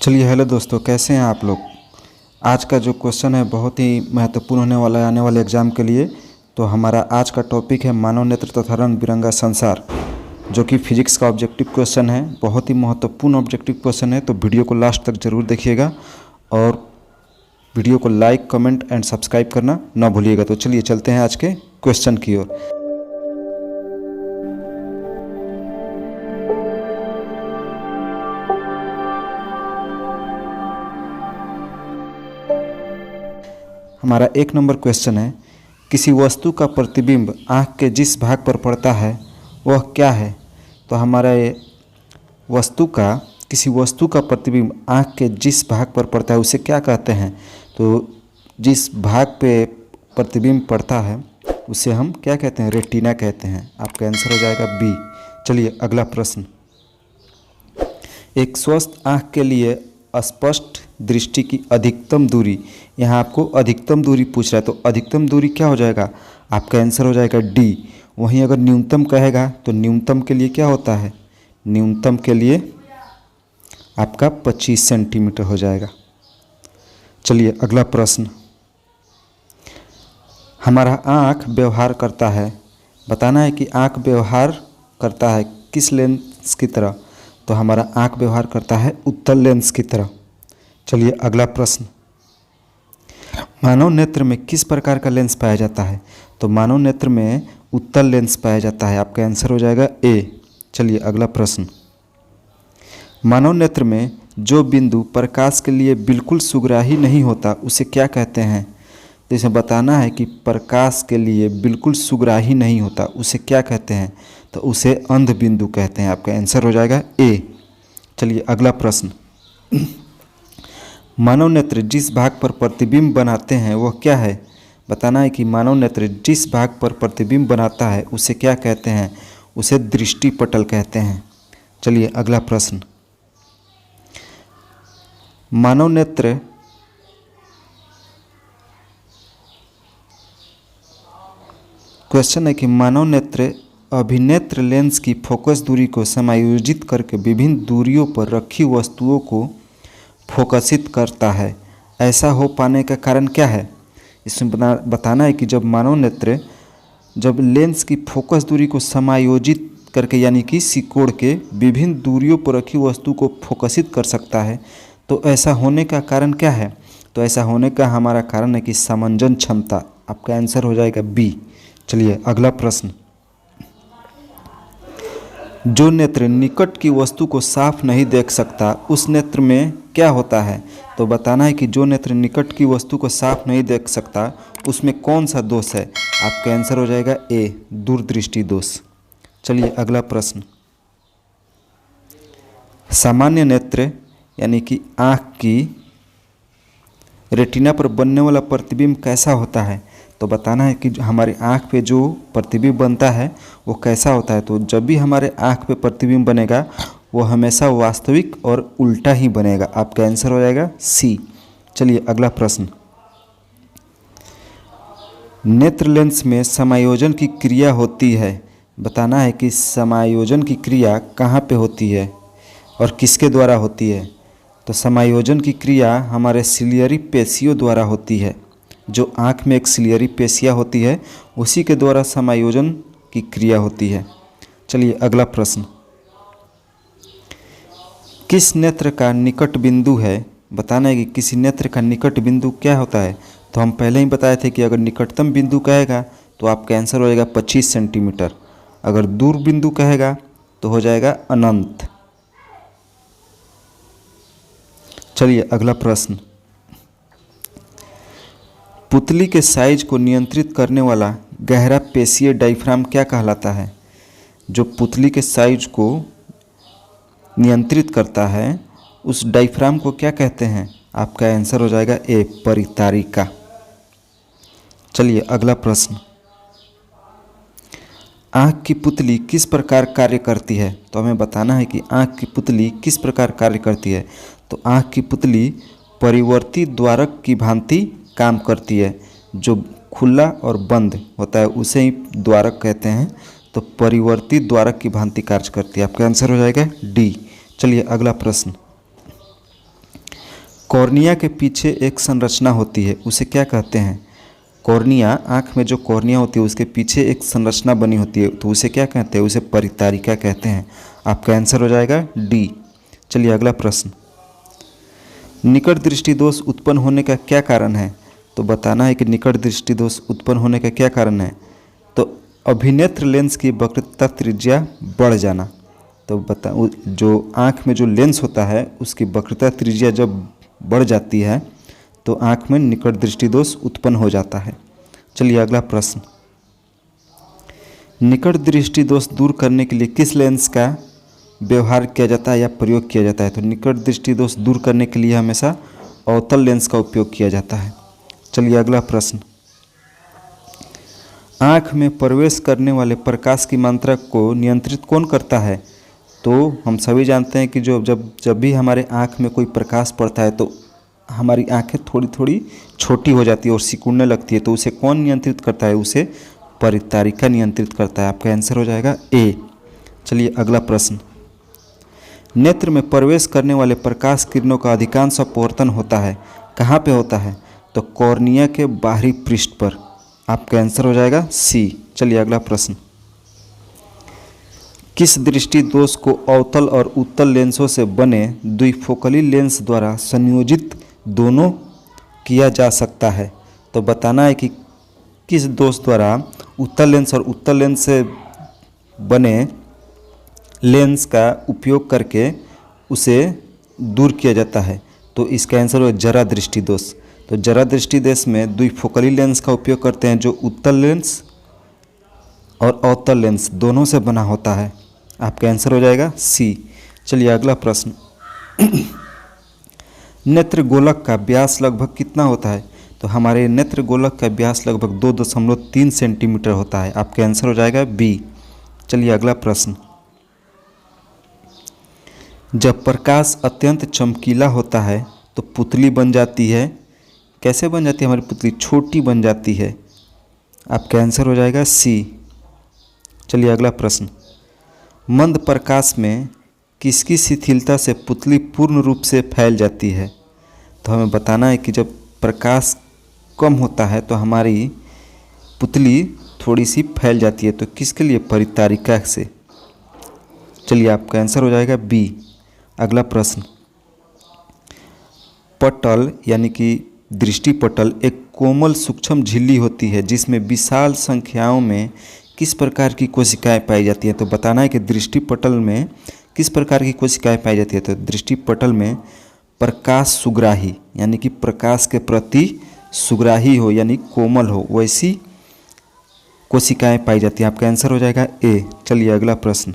चलिए हेलो दोस्तों, कैसे हैं आप लोग। आज का जो क्वेश्चन है बहुत ही महत्वपूर्ण होने वाला है आने वाले एग्ज़ाम के लिए। तो हमारा आज का टॉपिक है मानव नेत्र तथा रंग बिरंगा संसार, जो कि फिजिक्स का ऑब्जेक्टिव क्वेश्चन है। बहुत ही महत्वपूर्ण ऑब्जेक्टिव क्वेश्चन है, तो वीडियो को लास्ट तक ज़रूर देखिएगा और वीडियो को लाइक, कमेंट एंड सब्सक्राइब करना ना भूलिएगा। तो चलिए चलते हैं आज के क्वेश्चन की ओर। हमारा 1 नंबर क्वेश्चन है, किसी वस्तु का प्रतिबिंब आँख के जिस भाग पर पड़ता है वह क्या है। तो हमारा ये किसी वस्तु का प्रतिबिंब आँख के जिस भाग पर पड़ता है उसे क्या कहते हैं। तो जिस भाग पे प्रतिबिंब पड़ता है उसे हम क्या कहते हैं, रेटिना कहते हैं। आपका आंसर हो जाएगा बी। चलिए अगला प्रश्न, एक स्वस्थ आँख के लिए स्पष्ट दृष्टि की अधिकतम दूरी, यहाँ आपको अधिकतम दूरी पूछ रहा है, तो अधिकतम दूरी क्या हो जाएगा, आपका आंसर हो जाएगा डी। वहीं अगर न्यूनतम कहेगा तो न्यूनतम के लिए क्या होता है, न्यूनतम के लिए आपका 25 सेंटीमीटर हो जाएगा। चलिए अगला प्रश्न, हमारा आँख व्यवहार करता है, बताना है कि आँख व्यवहार करता है किस लेंस की तरह। तो हमारा आँख व्यवहार करता है उत्तल लेंस की तरह। चलिए अगला प्रश्न, मानव नेत्र में किस प्रकार का लेंस पाया जाता है। तो मानव नेत्र में उत्तल लेंस पाया जाता है। आपका आंसर हो जाएगा ए। चलिए अगला प्रश्न, मानव नेत्र में जो बिंदु प्रकाश के लिए बिल्कुल सुग्राही नहीं होता उसे क्या कहते हैं। तो इसे बताना है कि प्रकाश के लिए बिल्कुल सुग्राही नहीं होता उसे क्या कहते हैं। तो उसे अंध बिंदु कहते हैं। आपका आंसर हो जाएगा ए। चलिए अगला प्रश्न, मानव नेत्र जिस भाग पर प्रतिबिंब बनाते हैं वह क्या है। बताना है कि मानव नेत्र जिस भाग पर प्रतिबिंब बनाता है उसे क्या कहते हैं, उसे दृष्टिपटल कहते हैं। चलिए अगला प्रश्न, मानव नेत्र क्वेश्चन है कि मानव नेत्र अभिनेत्र लेंस की फोकस दूरी को समायोजित करके विभिन्न दूरियों पर रखी वस्तुओं को फोकसित करता है। ऐसा हो पाने का कारण क्या है। इसमें बताना है कि जब लेंस की फोकस दूरी को समायोजित करके यानी कि सिकोड़ के विभिन्न दूरियों पर रखी वस्तु को फोकसित कर सकता है, तो ऐसा होने का कारण क्या है। तो ऐसा होने का हमारा कारण है कि समंजन क्षमता। आपका आंसर हो जाएगा बी। चलिए अगला प्रश्न, जो नेत्र निकट की वस्तु को साफ नहीं देख सकता उस नेत्र में क्या होता है। तो बताना है कि जो नेत्र निकट की वस्तु को साफ नहीं देख सकता उसमें कौन सा दोष है। आपका आंसर हो जाएगा ए, दूरदृष्टि दोष। चलिए अगला प्रश्न, सामान्य नेत्र यानी कि आँख की रेटिना पर बनने वाला प्रतिबिंब कैसा होता है। तो बताना है कि हमारे आँख पे जो प्रतिबिंब बनता है वो कैसा होता है। तो जब भी हमारे आँख पे प्रतिबिंब बनेगा वो हमेशा वास्तविक और उल्टा ही बनेगा। आपका आंसर हो जाएगा सी। चलिए अगला प्रश्न, नेत्र लेंस में समायोजन की क्रिया होती है। बताना है कि समायोजन की क्रिया कहाँ पे होती है और किसके द्वारा होती है। तो समायोजन की क्रिया हमारे सिलियरी पेशियों द्वारा होती है। जो आँख में एक सिलियरी पेशियाँ होती है उसी के द्वारा समायोजन की क्रिया होती है। चलिए अगला प्रश्न, किस नेत्र का निकट बिंदु है। बताना है कि किसी नेत्र का निकट बिंदु क्या होता है। तो हम पहले ही बताए थे कि अगर निकटतम बिंदु कहेगा तो आपका आंसर हो जाएगा 25 सेंटीमीटर, अगर दूर बिंदु कहेगा तो हो जाएगा अनंत। चलिए अगला प्रश्न, पुतली के साइज को नियंत्रित करने वाला गहरा पेशीय डायफ्राम क्या कहलाता है। जो पुतली के साइज को नियंत्रित करता है उस डायफ्राम को क्या कहते हैं। आपका आंसर हो जाएगा ए, परितारिका। चलिए अगला प्रश्न, आँख की पुतली किस प्रकार कार्य करती है। तो हमें बताना है कि आँख की पुतली किस प्रकार कार्य करती है। तो आँख की पुतली परिवर्ती द्वारक की भांति काम करती है। जो खुला और बंद होता है उसे ही द्वारक कहते हैं। तो परिवर्ती द्वारक की भांति कार्य करती है। आपका आंसर हो जाएगा डी। चलिए अगला प्रश्न, कॉर्निया के पीछे एक संरचना होती है, उसे क्या कहते हैं? कॉर्निया, आँख में जो कॉर्निया होती है उसके पीछे एक संरचना बनी होती है, तो उसे क्या कहते हैं? उसे परितारिका कहते हैं। आपका आंसर हो जाएगा डी। चलिए अगला प्रश्न, निकट दृष्टि दोष उत्पन्न होने का क्या कारण है? तो बताना है कि निकट दृष्टि दोष उत्पन्न होने का क्या कारण है। तो अभिनेत्र लेंस की वक्रता त्रिज्या बढ़ जाना। तो जो आँख में जो लेंस होता है उसकी वक्रता त्रिज्या जब बढ़ जाती है तो आँख में निकट दृष्टि दोष उत्पन्न हो जाता है। चलिए अगला प्रश्न, निकट दृष्टि दोष दूर करने के लिए किस लेंस का व्यवहार किया जाता है या प्रयोग किया जाता है? तो निकट दृष्टि दोष दूर करने के लिए हमेशा अवतल लेंस का उपयोग किया जाता है। चलिए अगला प्रश्न, आँख में प्रवेश करने वाले प्रकाश की मात्रा को नियंत्रित कौन करता है? तो हम सभी जानते हैं कि जब भी हमारे आँख में कोई प्रकाश पड़ता है तो हमारी आँखें थोड़ी थोड़ी छोटी हो जाती है और सिकुड़ने लगती है, तो उसे कौन नियंत्रित करता है? उसे परितारिका नियंत्रित करता है। आपका आंसर हो जाएगा ए। चलिए अगला प्रश्न, नेत्र में प्रवेश करने वाले प्रकाश किरणों का अधिकांश अपवर्तन होता है, कहाँ पे होता है? तो कॉर्निया के बाहरी पृष्ठ पर। आपका आंसर हो जाएगा सी। चलिए अगला प्रश्न, किस दृष्टि दोष को अवतल और उत्तल लेंसों से बने द्विफोकली लेंस द्वारा संयोजित दोनों किया जा सकता है? तो बताना है कि किस दोष द्वारा उत्तल लेंस और उत्तल लेंस से बने लेंस का उपयोग करके उसे दूर किया जाता है। तो इसका आंसर हो जरा दृष्टि दोष। तो जरा दृष्टि दोष में द्विफोकली लेंस का उपयोग करते हैं जो उत्तल लेंस और अवतल लेंस दोनों से बना होता है। आपका आंसर हो जाएगा सी। चलिए अगला प्रश्न, नेत्र गोलक का व्यास लगभग कितना होता है? तो हमारे नेत्र गोलक का व्यास लगभग 2.3 सेंटीमीटर होता है। आपका आंसर हो जाएगा बी। चलिए अगला प्रश्न, जब प्रकाश अत्यंत चमकीला होता है तो पुतली बन जाती है, कैसे बन जाती है? हमारी पुतली छोटी बन जाती है। आपका आंसर हो जाएगा सी। चलिए अगला प्रश्न, मंद प्रकाश में किसकी शिथिलता से पुतली पूर्ण रूप से फैल जाती है? तो हमें बताना है कि जब प्रकाश कम होता है तो हमारी पुतली थोड़ी सी फैल जाती है, तो किसके लिए? परितारिका से। चलिए आपका आंसर हो जाएगा बी। अगला प्रश्न, पटल यानी कि दृष्टि पटल एक कोमल सूक्ष्म झिल्ली होती है जिसमें विशाल संख्याओं में किस प्रकार की कोशिकाएं पाई जाती हैं? तो बताना है कि दृष्टि पटल में किस प्रकार की कोशिकाएं पाई जाती है? तो दृष्टि पटल में प्रकाश सुग्राही यानी कि प्रकाश के प्रति सुग्राही हो यानी कोमल हो वैसी कोशिकाएं पाई जाती हैं। आपका आंसर हो जाएगा ए। चलिए अगला प्रश्न,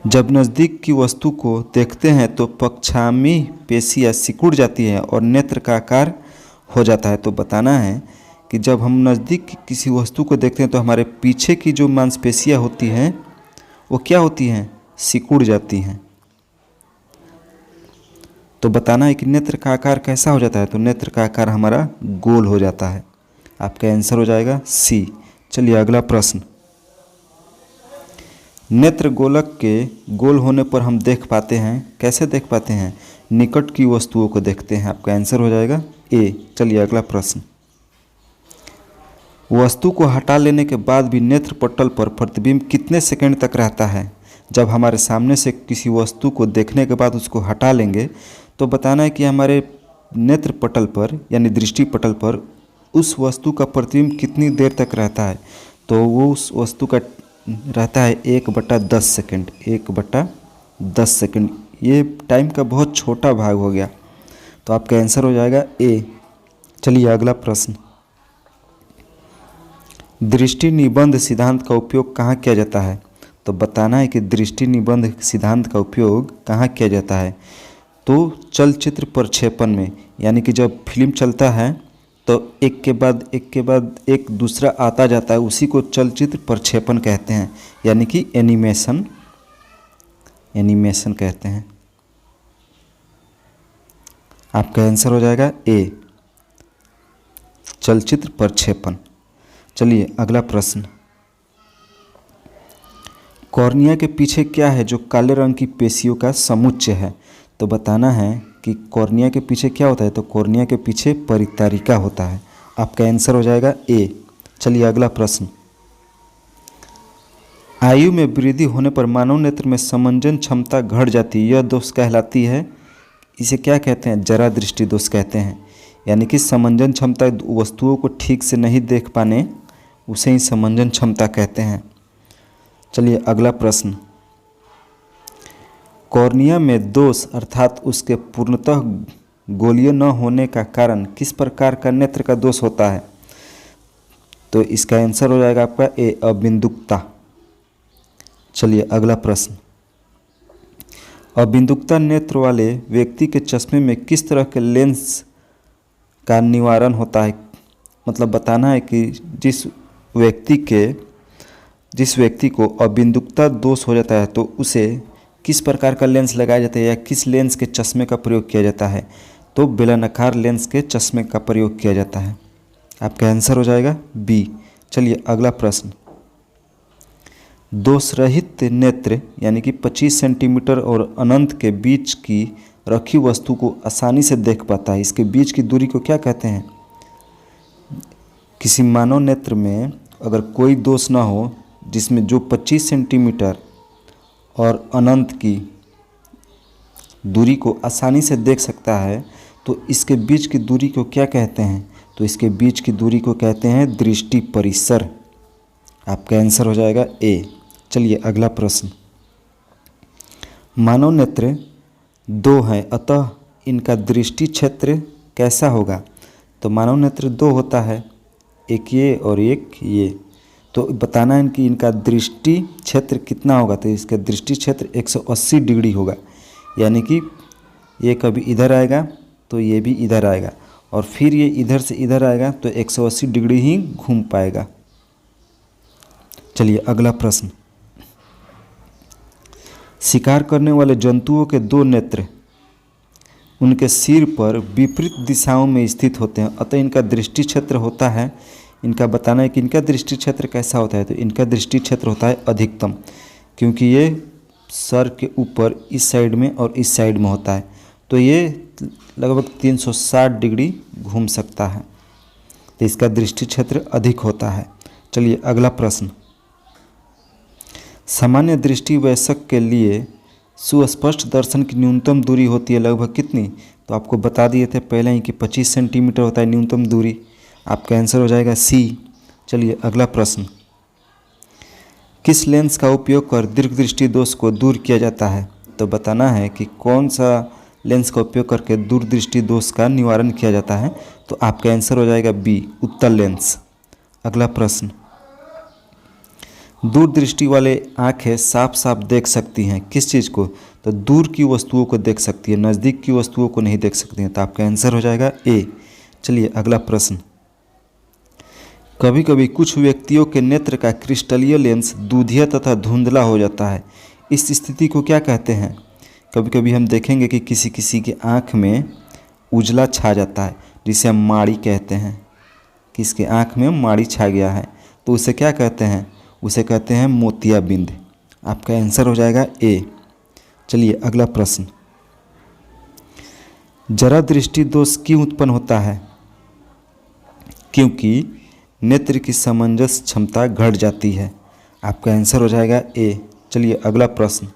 जब नज़दीक की वस्तु को देखते हैं तो पक्षामी पेशियाँ सिकुड़ जाती है और नेत्र का आकार हो जाता है। तो बताना है कि जब हम नज़दीक किसी वस्तु को देखते हैं तो हमारे पीछे की जो मांसपेशियाँ होती हैं वो क्या होती हैं? सिकुड़ जाती हैं। तो बताना है कि नेत्र का आकार कैसा हो जाता है? तो नेत्र का आकार हमारा गोल हो जाता है। आपका आंसर हो जाएगा सी। चलिए अगला प्रश्न, नेत्र गोलक के गोल होने पर हम देख पाते हैं, कैसे देख पाते हैं? निकट की वस्तुओं को देखते हैं। आपका आंसर हो जाएगा ए। चलिए अगला प्रश्न, वस्तु को हटा लेने के बाद भी नेत्र पटल पर प्रतिबिंब कितने सेकंड तक रहता है? जब हमारे सामने से किसी वस्तु को देखने के बाद उसको हटा लेंगे तो बताना है कि हमारे नेत्र पटल पर यानी दृष्टि पटल पर उस वस्तु का प्रतिबिंब कितनी देर तक रहता है? तो वो उस वस्तु का रहता है 1/10 सेकंड। 1/10 सेकंड, ये टाइम का बहुत छोटा भाग हो गया। तो आपका आंसर हो जाएगा ए। चलिए अगला प्रश्न, दृष्टि निबंध सिद्धांत का उपयोग कहाँ किया जाता है? तो बताना है कि दृष्टि निबंध सिद्धांत का उपयोग कहाँ किया जाता है? तो चलचित्र प्रक्षेपण में, यानी कि जब फिल्म चलता है तो एक के बाद एक दूसरा आता जाता है, उसी को चलचित्र प्रक्षेपण कहते हैं, यानी कि एनिमेशन कहते हैं। आपका आंसर हो जाएगा ए, चलचित्र प्रक्षेपण। चलिए अगला प्रश्न, कॉर्निया के पीछे क्या है जो काले रंग की पेशियों का समुच्चय है? तो बताना है कि कॉर्निया के पीछे क्या होता है, तो कॉर्निया के पीछे परितारिका होता है। आपका आंसर हो जाएगा ए। चलिए अगला प्रश्न। आयु में वृद्धि होने पर मानव नेत्र में समंजन क्षमता घट जाती है, यह दोष कहलाती है, इसे क्या कहते हैं, जरा दृष्टि दोष कहते हैं। यानी कि समंजन क्षमता, वस्तुओं को ठीक से नहीं देख पाने, उसे ही समंजन क्षमता कहते हैं। चलिए अगला प्रश्न। कॉर्निया में दोष अर्थात उसके पूर्णतः गोलीय न होने का कारण किस प्रकार का नेत्र का दोष होता है, तो इसका आंसर हो जाएगा आपका ए, अबिंदुकता। चलिए अगला प्रश्न। अबिंदुकता नेत्र वाले व्यक्ति के चश्मे में किस तरह के लेंस का निवारण होता है, मतलब बताना है कि जिस व्यक्ति को अबिंदुकता दोष हो जाता है तो उसे किस प्रकार का लेंस लगाया जाता है या किस लेंस के चश्मे का प्रयोग किया जाता है, तो बेलनाकार लेंस के चश्मे का प्रयोग किया जाता है। आपका आंसर हो जाएगा बी। चलिए अगला प्रश्न। दोष रहित नेत्र यानी कि 25 सेंटीमीटर और अनंत के बीच की रखी वस्तु को आसानी से देख पाता है, इसके बीच की दूरी को क्या कहते हैं। किसी मानव नेत्र में अगर कोई दोष ना हो जिसमें जो 25 सेंटीमीटर और अनंत की दूरी को आसानी से देख सकता है, तो इसके बीच की दूरी को क्या कहते हैं, तो इसके बीच की दूरी को कहते हैं दृष्टि परिसर। आपका आंसर हो जाएगा ए। चलिए अगला प्रश्न। मानव नेत्र दो हैं, अतः इनका दृष्टि क्षेत्र कैसा होगा, तो मानव नेत्र दो होता है, एक ये और एक ये, तो बताना है कि इनका दृष्टि क्षेत्र कितना होगा, तो इसका दृष्टि क्षेत्र 180 डिग्री होगा। यानी कि ये कभी इधर आएगा तो ये भी इधर आएगा और फिर ये इधर से इधर आएगा तो 180 डिग्री ही घूम पाएगा। चलिए अगला प्रश्न। शिकार करने वाले जंतुओं के दो नेत्र उनके सिर पर विपरीत दिशाओं में स्थित होते हैं, अतः इनका दृष्टि क्षेत्र होता है, इनका बताना है कि इनका दृष्टि क्षेत्र कैसा होता है, तो इनका दृष्टि क्षेत्र होता है अधिकतम, क्योंकि ये सर के ऊपर इस साइड में और इस साइड में होता है, तो ये लगभग 360 डिग्री घूम सकता है, तो इसका दृष्टि क्षेत्र अधिक होता है। चलिए अगला प्रश्न। सामान्य दृष्टि वयस्क के लिए सुस्पष्ट दर्शन की न्यूनतम दूरी होती है लगभग कितनी, तो आपको बता दिए थे पहले ही कि 25 सेंटीमीटर होता है न्यूनतम दूरी। आपका आंसर हो जाएगा सी। चलिए अगला प्रश्न। किस लेंस का उपयोग कर दीर्घदृष्टि दोष को दूर किया जाता है, तो बताना है कि कौन सा लेंस का उपयोग करके दूरदृष्टि दोष का निवारण किया जाता है, तो आपका आंसर हो जाएगा बी, उत्तल लेंस। अगला प्रश्न। दूरदृष्टि वाले आंखें साफ साफ देख सकती हैं किस चीज़ को, तो दूर की वस्तुओं को देख सकती है, नज़दीक की वस्तुओं को नहीं देख सकती हैं, तो आपका आंसर हो जाएगा ए। चलिए अगला प्रश्न। कभी कभी कुछ व्यक्तियों के नेत्र का क्रिस्टलीय लेंस दूधिया तथा धुंधला हो जाता है, इस स्थिति को क्या कहते हैं। कभी कभी हम देखेंगे कि किसी किसी के आँख में उजला छा जाता है, जिसे हम माड़ी कहते हैं, किसके आँख में माड़ी छा गया है, तो उसे क्या कहते हैं, उसे कहते हैं मोतियाबिंद। आपका आंसर हो जाएगा ए। चलिए अगला प्रश्न। जरा दृष्टि दोष क्यों उत्पन्न होता है, क्योंकि नेत्र की समंजस क्षमता घट जाती है। आपका आंसर हो जाएगा ए। चलिए अगला प्रश्न।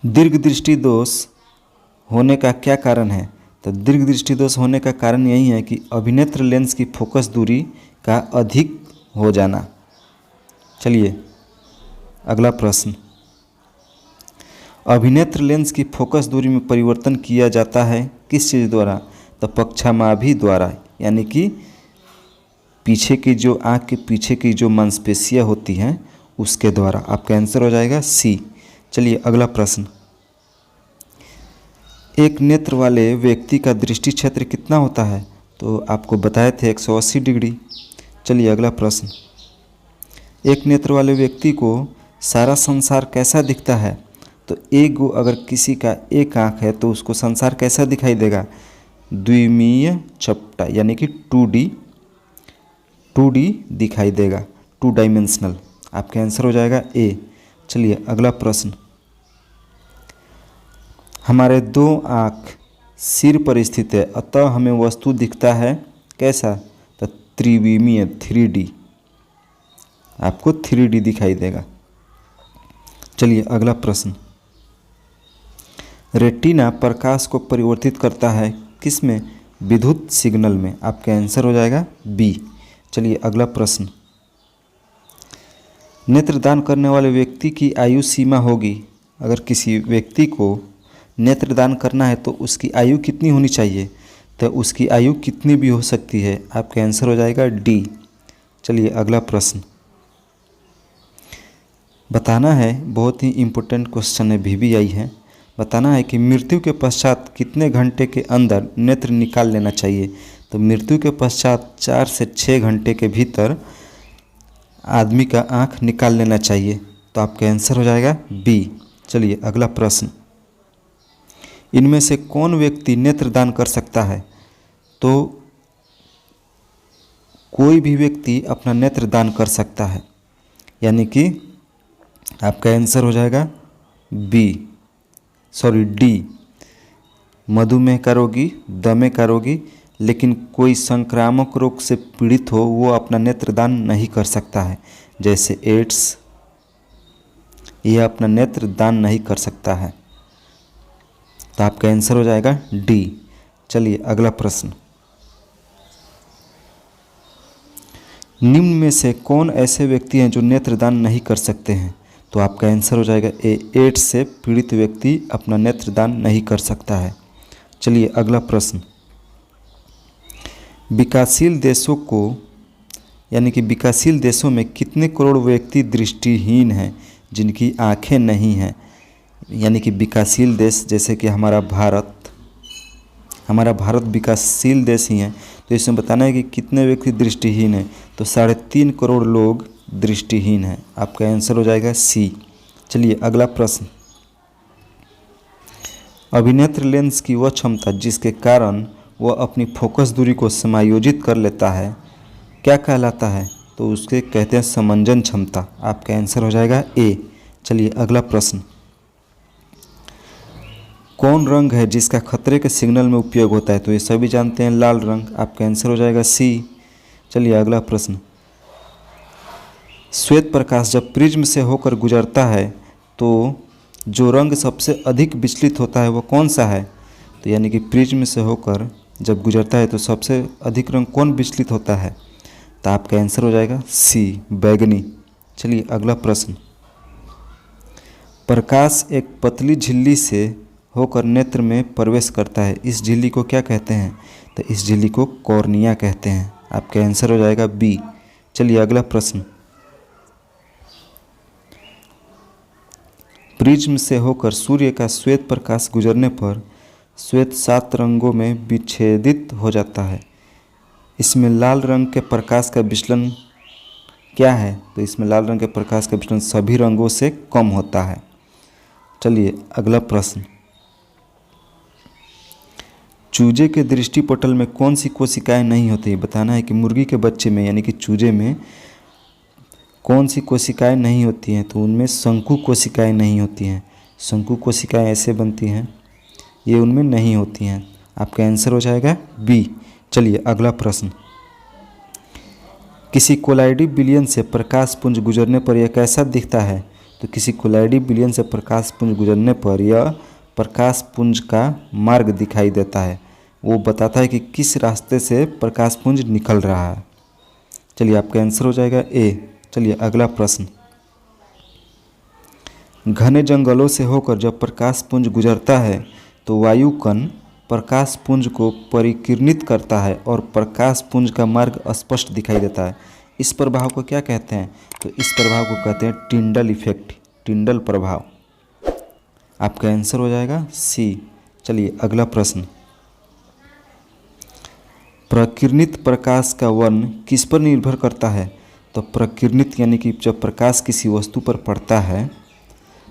दीर्घ दृष्टि दोष होने का क्या कारण है, तो दीर्घ दृष्टि दोष होने का कारण यही है कि अभिनेत्र लेंस की फोकस दूरी का अधिक हो जाना। चलिए अगला प्रश्न। अभिनेत्र लेंस की फोकस दूरी में परिवर्तन किया जाता है किस चीज़ द्वारा, तो पक्षामाभी द्वारा, यानी कि पीछे की जो आँख के पीछे की जो मांसपेशियाँ होती हैं उसके द्वारा। आपका आंसर हो जाएगा सी। चलिए अगला प्रश्न। एक नेत्र वाले व्यक्ति का दृष्टि क्षेत्र कितना होता है, तो आपको बताए थे 180 डिग्री। चलिए अगला प्रश्न। एक नेत्र वाले व्यक्ति को सारा संसार कैसा दिखता है, तो एक अगर किसी का एक आँख है तो उसको संसार कैसा दिखाई देगा, द्विमीय चपटा, यानी कि 2D दिखाई देगा, 2 डायमेंशनल। आपका आंसर हो जाएगा ए। चलिए अगला प्रश्न। हमारे दो आँख सिर पर स्थित है, अतः हमें वस्तु दिखता है कैसा? तो त्रिविमीय, 3D। आपको 3D दिखाई देगा। चलिए अगला प्रश्न। रेटिना प्रकाश को परिवर्तित करता है किसमें? विद्युत सिग्नल में। आपका आंसर हो जाएगा बी। चलिए अगला प्रश्न। नेत्रदान करने वाले व्यक्ति की आयु सीमा होगी। अगर किसी व्यक्ति को नेत्रदान करना है तो उसकी आयु कितनी होनी चाहिए? तो उसकी आयु कितनी भी हो सकती है। आपका आंसर हो जाएगा डी। चलिए अगला प्रश्न। बताना है, बहुत ही इम्पोर्टेंट क्वेश्चन है, VVI है। बताना है कि मृत्यु के पश्चात कितने घंटे के अंदर नेत्र निकाल लेना चाहिए। तो मृत्यु के पश्चात 4 से 6 घंटे के भीतर आदमी का आँख निकाल लेना चाहिए। तो आपका आंसर हो जाएगा बी। चलिए अगला प्रश्न। इनमें से कौन व्यक्ति नेत्रदान कर सकता है? तो कोई भी व्यक्ति अपना नेत्रदान कर सकता है, यानी कि आपका आंसर हो जाएगा डी। मधुमेह का रोगी, दमे का रोगी, लेकिन कोई संक्रामक रोग से पीड़ित हो वो अपना नेत्रदान नहीं कर सकता है, जैसे एड्स, यह अपना नेत्रदान नहीं कर सकता है। तो आपका आंसर हो जाएगा डी। चलिए अगला प्रश्न। निम्न में से कौन ऐसे व्यक्ति हैं जो नेत्रदान नहीं कर सकते हैं? तो आपका आंसर हो जाएगा ए। एड्स से पीड़ित व्यक्ति अपना नेत्रदान नहीं कर सकता है। चलिए अगला प्रश्न। विकासशील देशों को, यानी कि विकासशील देशों में कितने करोड़ व्यक्ति दृष्टिहीन हैं जिनकी आंखें नहीं हैं? यानी कि विकासशील देश जैसे कि हमारा भारत विकासशील देश ही है, तो इसमें बताना है कि कितने व्यक्ति दृष्टिहीन हैं। तो 3.5 करोड़ लोग दृष्टिहीन हैं। आपका आंसर हो जाएगा सी। चलिए अगला प्रश्न। अभिनेत्र लेंस की वह क्षमता जिसके कारण वह अपनी फोकस दूरी को समायोजित कर लेता है क्या कहलाता है? तो उसके कहते हैं समंजन क्षमता। आपका आंसर हो जाएगा ए। चलिए अगला प्रश्न। कौन रंग है जिसका खतरे के सिग्नल में उपयोग होता है? तो ये सभी जानते हैं, लाल रंग। आपका आंसर हो जाएगा सी। चलिए अगला प्रश्न। श्वेत प्रकाश जब प्रिज्म से होकर गुजरता है तो जो रंग सबसे अधिक विचलित होता है वो कौन सा है? तो यानी कि प्रिज्म से होकर जब गुजरता है तो सबसे अधिक रंग कौन विचलित होता है? तो आपका आंसर हो जाएगा सी, बैगनी। चलिए अगला प्रश्न। प्रकाश एक पतली झिल्ली से होकर नेत्र में प्रवेश करता है, इस झिल्ली को क्या कहते हैं? तो इस झिल्ली को कॉर्निया कहते हैं। आपका आंसर हो जाएगा बी। चलिए अगला प्रश्न। प्रिज्म से होकर सूर्य का श्वेत प्रकाश गुजरने पर श्वेत 7 रंगों में विच्छेदित हो जाता है। इसमें लाल रंग के प्रकाश का विचलन क्या है? तो इसमें लाल रंग के प्रकाश का विचलन सभी रंगों से कम होता है। चलिए अगला प्रश्न। चूजे के दृष्टिपटल में कौन सी कोशिकाएं नहीं होती? बताना है कि मुर्गी के बच्चे में, यानी कि चूजे में कौन सी कोशिकाएं नहीं होती हैं? तो उनमें शंकु कोशिकाएं नहीं होती हैं। शंकु कोशिकाएं ऐसे बनती हैं, ये उनमें नहीं होती हैं। आपका आंसर हो जाएगा बी। चलिए अगला प्रश्न। किसी कोलाइडी विलयन से प्रकाश पुंज गुजरने पर यह कैसा दिखता है? तो किसी कोलाइडी विलयन से प्रकाश पुंज गुजरने पर यह प्रकाश पुंज का मार्ग दिखाई देता है, वो बताता है कि किस रास्ते से प्रकाश पुंज निकल रहा है। चलिए आपका आंसर हो जाएगा ए। चलिए अगला प्रश्न। घने जंगलों से होकर जब प्रकाश पुंज गुजरता है तो वायु कण प्रकाश पुंज को परिकिरणित करता है और प्रकाश पुंज का मार्ग स्पष्ट दिखाई देता है। इस प्रभाव को क्या कहते हैं? तो इस प्रभाव को कहते हैं टिंडल इफेक्ट, टिंडल प्रभाव। आपका आंसर हो जाएगा सी। चलिए अगला प्रश्न। प्रकिरणित प्रकाश का वर्ण किस पर निर्भर करता है? तो प्रकिरणित यानी कि जब प्रकाश किसी वस्तु पर पड़ता है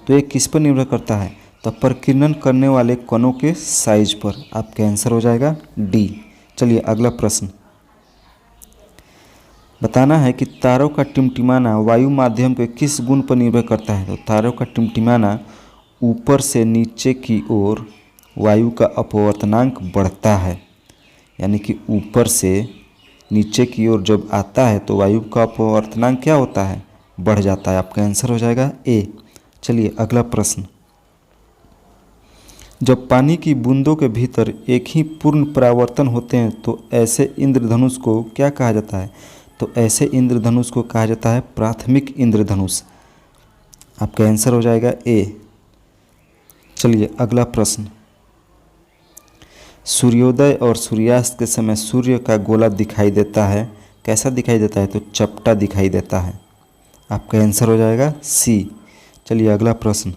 तो ये किस पर निर्भर करता है? तो प्रकीर्णन करने वाले कणों के साइज पर। आपका आंसर हो जाएगा डी। चलिए अगला प्रश्न। बताना है कि तारों का टिमटिमाना वायु माध्यम के किस गुण पर निर्भर करता है? तो तारों का टिमटिमाना ऊपर से नीचे की ओर वायु का अपवर्तनांक बढ़ता है, यानी कि ऊपर से नीचे की ओर जब आता है तो वायु का अपवर्तनांक क्या होता है, बढ़ जाता है। आपका आंसर हो जाएगा ए। चलिए अगला प्रश्न। जब पानी की बूंदों के भीतर एक ही पूर्ण परावर्तन होते हैं तो ऐसे इंद्रधनुष को क्या कहा जाता है? तो ऐसे इंद्रधनुष को कहा जाता है प्राथमिक इंद्रधनुष। आपका आंसर हो जाएगा ए। चलिए अगला प्रश्न। सूर्योदय और सूर्यास्त के समय सूर्य का गोला दिखाई देता है, कैसा दिखाई देता है? तो चपटा दिखाई देता है। आपका आंसर हो जाएगा सी। चलिए अगला प्रश्न।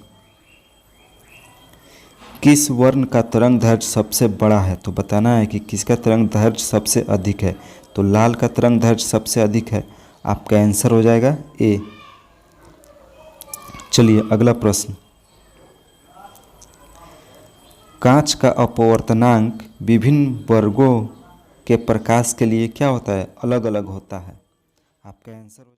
किस वर्ण का तरंग दैर्घ्य सबसे बड़ा है? तो बताना है कि किसका तरंग दैर्घ्य सबसे अधिक है। तो लाल का तरंग दैर्घ्य सबसे अधिक है। आपका आंसर हो जाएगा ए। चलिए अगला प्रश्न। कांच का अपवर्तनांक विभिन्न वर्गों के प्रकाश के लिए क्या होता है? अलग अलग होता है। आपका आंसर